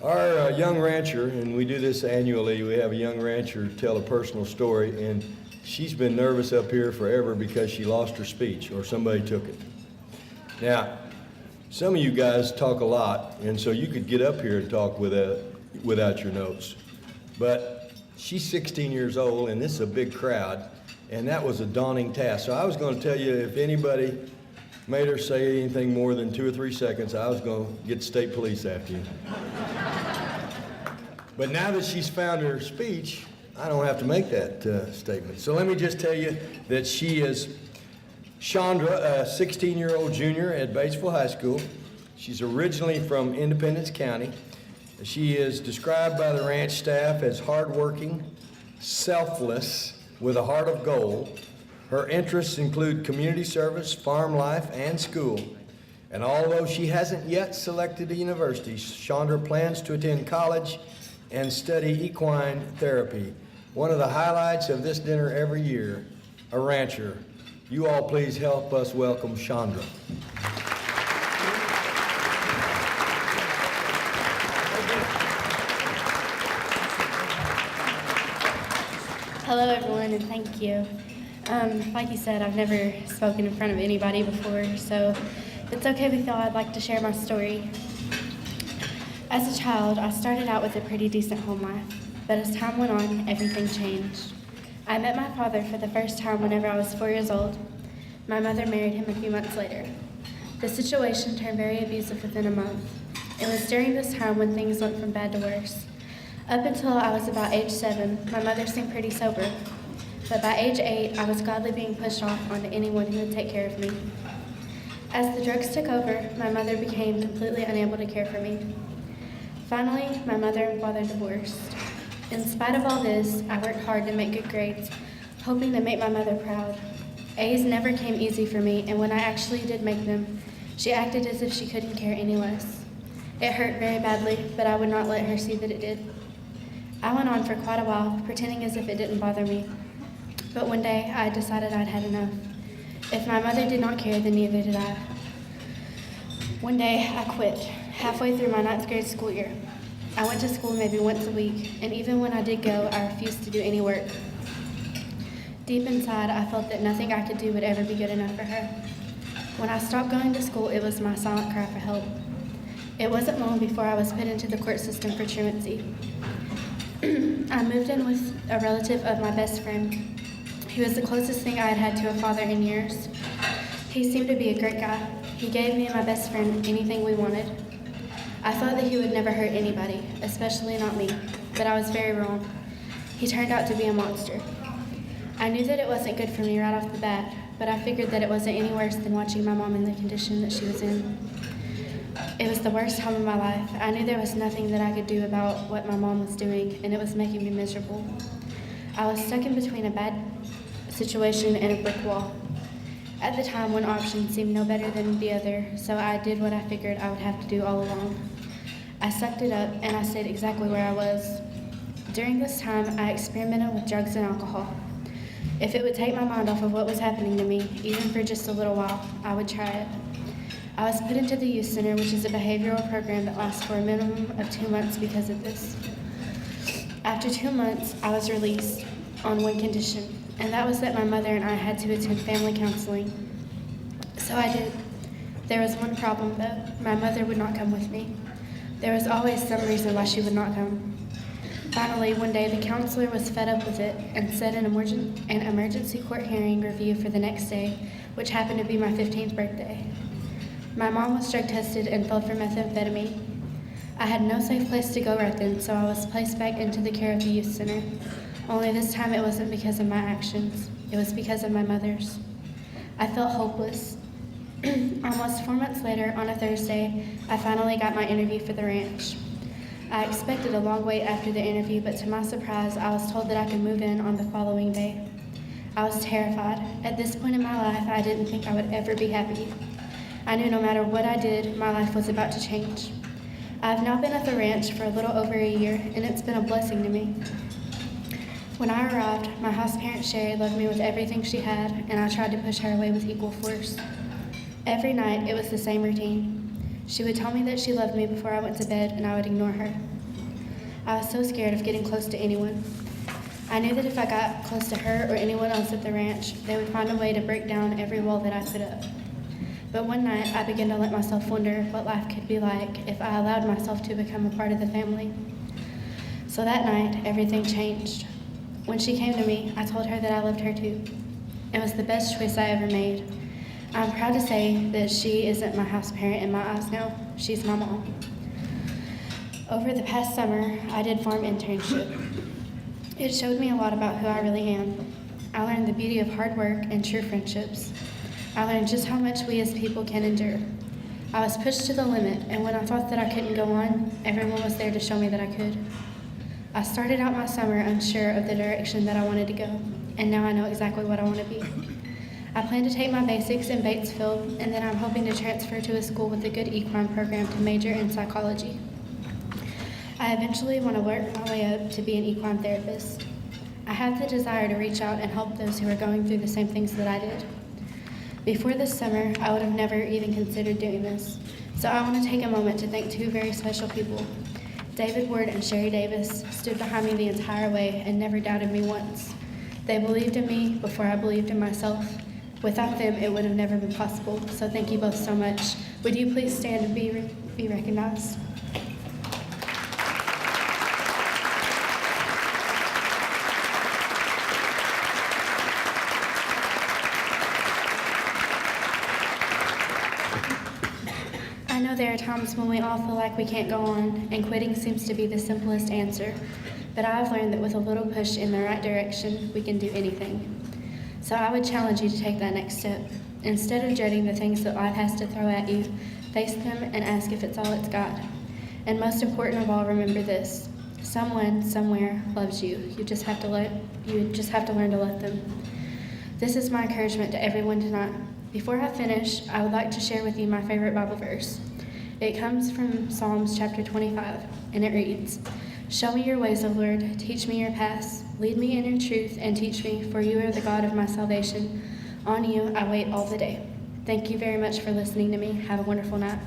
Our young rancher, and we do this annually, we have a young rancher tell a personal story, and she's been nervous up here forever because she lost her speech or somebody took it. Now, some of you guys talk a lot, and so you could get up here and talk without your notes. But she's 16 years old, and this is a big crowd, and that was a daunting task. So I was going to tell you, if anybody made her say anything more than 2 or 3 seconds, I was going to get state police after you. But now that she's found her speech, I don't have to make that statement. So let me just tell you that she is Shawndra, a 16-year-old junior at Batesville High School. She's originally from Independence County. She is described by the ranch staff as hardworking, selfless, with a heart of gold. Her interests include community service, farm life, and school. And although she hasn't yet selected a university, Shawndra plans to attend college and study equine therapy. One of the highlights of this dinner every year, a rancher. You all please help us welcome Shawndra. Hello everyone, and thank you. Like you said, I've never spoken in front of anybody before, so if it's okay with y'all, I'd like to share my story. As a child, I started out with a pretty decent home life, but as time went on, everything changed. I met my father for the first time whenever I was 4 years old. My mother married him a few months later. The situation turned very abusive within a month. It was during this time when things went from bad to worse. Up until I was about age 7, my mother seemed pretty sober. But by age 8, I was gladly being pushed off onto anyone who would take care of me. As the drugs took over, my mother became completely unable to care for me. Finally, my mother and father divorced. In spite of all this, I worked hard to make good grades, hoping to make my mother proud. A's never came easy for me, and when I actually did make them, she acted as if she couldn't care any less. It hurt very badly, but I would not let her see that it did. I went on for quite a while, pretending as if it didn't bother me. But one day, I decided I'd had enough. If my mother did not care, then neither did I. One day, I quit, halfway through my 9th grade school year. I went to school maybe once a week, and even when I did go, I refused to do any work. Deep inside, I felt that nothing I could do would ever be good enough for her. When I stopped going to school, it was my silent cry for help. It wasn't long before I was put into the court system for truancy. I moved in with a relative of my best friend. He was the closest thing I had had to a father in years. He seemed to be a great guy. He gave me and my best friend anything we wanted. I thought that he would never hurt anybody, especially not me, but I was very wrong. He turned out to be a monster. I knew that it wasn't good for me right off the bat, but I figured that it wasn't any worse than watching my mom in the condition that she was in. It was the worst time of my life. I knew there was nothing that I could do about what my mom was doing, and it was making me miserable. I was stuck in between a bad situation and a brick wall. At the time, one option seemed no better than the other, so I did what I figured I would have to do all along. I sucked it up, and I stayed exactly where I was. During this time, I experimented with drugs and alcohol. If it would take my mind off of what was happening to me, even for just a little while, I would try it. I was put into the youth center, which is a behavioral program that lasts for a minimum of 2 months because of this. After 2 months, I was released on one condition, and that was that my mother and I had to attend family counseling. So I did. There was one problem though. My mother would not come with me. There was always some reason why she would not come. Finally, one day the counselor was fed up with it and set an emergency court hearing review for the next day, which happened to be my 15th birthday. My mom was drug tested and fell for methamphetamine. I had no safe place to go right then, so I was placed back into the care of the youth center. Only this time it wasn't because of my actions, it was because of my mother's. I felt hopeless. Almost 4 months later, on a Thursday, I finally got my interview for the ranch. I expected a long wait after the interview, but to my surprise, I was told that I could move in on the following day. I was terrified. At this point in my life, I didn't think I would ever be happy. I knew no matter what I did, my life was about to change. I've now been at the ranch for a little over a year, and it's been a blessing to me. When I arrived, my house parent Sherry loved me with everything she had, and I tried to push her away with equal force. Every night, it was the same routine. She would tell me that she loved me before I went to bed, and I would ignore her. I was so scared of getting close to anyone. I knew that if I got close to her or anyone else at the ranch, they would find a way to break down every wall that I put up. But one night, I began to let myself wonder what life could be like if I allowed myself to become a part of the family. So that night, everything changed. When she came to me, I told her that I loved her too. It was the best choice I ever made. I'm proud to say that she isn't my house parent in my eyes now. She's my mom. Over the past summer, I did farm internship. It showed me a lot about who I really am. I learned the beauty of hard work and true friendships. I learned just how much we as people can endure. I was pushed to the limit, and when I thought that I couldn't go on, everyone was there to show me that I could. I started out my summer unsure of the direction that I wanted to go, and now I know exactly what I want to be. I plan to take my basics in Batesville, and then I'm hoping to transfer to a school with a good equine program to major in psychology. I eventually want to work my way up to be an equine therapist. I have the desire to reach out and help those who are going through the same things that I did. Before this summer, I would have never even considered doing this, so I want to take a moment to thank two very special people. David Ward and Sherry Davis stood behind me the entire way and never doubted me once. They believed in me before I believed in myself. Without them, it would have never been possible, so thank you both so much. Would you please stand and be recognized? I know there are times when we all feel like we can't go on, and quitting seems to be the simplest answer, but I've learned that with a little push in the right direction, we can do anything. So I would challenge you to take that next step. Instead of dreading the things that life has to throw at you, face them and ask if it's all it's got. And most important of all, remember this: someone, somewhere loves you. You just have to learn to let them. This is my encouragement to everyone tonight. Before I finish, I would like to share with you my favorite Bible verse. It comes from Psalms chapter 25, and it reads, "Show me your ways, O Lord, teach me your paths. Lead me in your truth and teach me, for you are the God of my salvation. On you I wait all the day." Thank you very much for listening to me. Have a wonderful night.